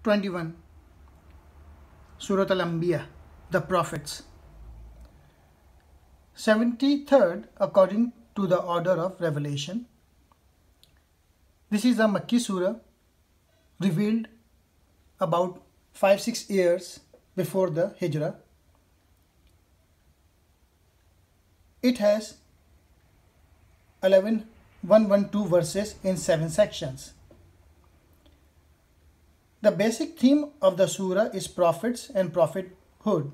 21. Surat Al-Anbiya, the Prophets. 73rd according to the order of revelation. This is a Makki surah revealed about 5-6 years before the Hijrah. It has 112 verses in 7 sections. The basic theme of the surah is prophets and prophethood,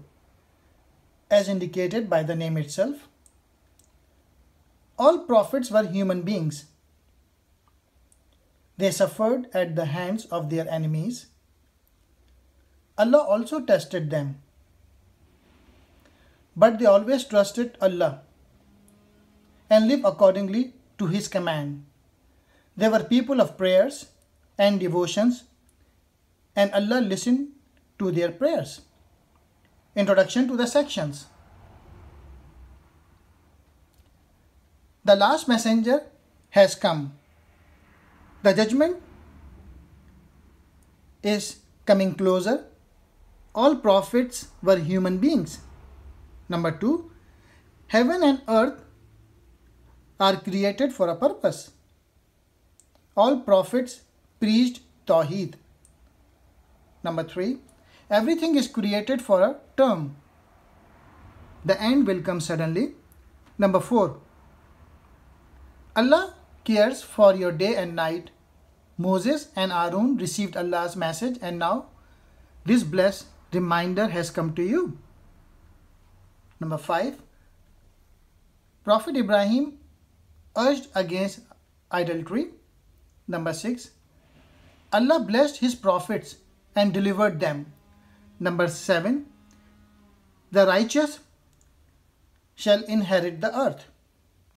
as indicated by the name itself. All prophets were human beings. They suffered at the hands of their enemies. Allah also tested them, but they always trusted Allah and lived accordingly to His command. They were people of prayers and devotions, and Allah listened to their prayers. Introduction to the sections. The last messenger has come. The judgment is coming closer. All prophets were human beings. Number 2, heaven and earth are created for a purpose. All prophets preached Tawheed. Number 3, everything is created for a term. The end will come suddenly. Number 4, Allah cares for your day and night. Moses and Aaron received Allah's message, and now this blessed reminder has come to you. Number 5, Prophet Ibrahim urged against idolatry. Number 6, Allah blessed his prophets and delivered them. Number 7, the righteous shall inherit the earth.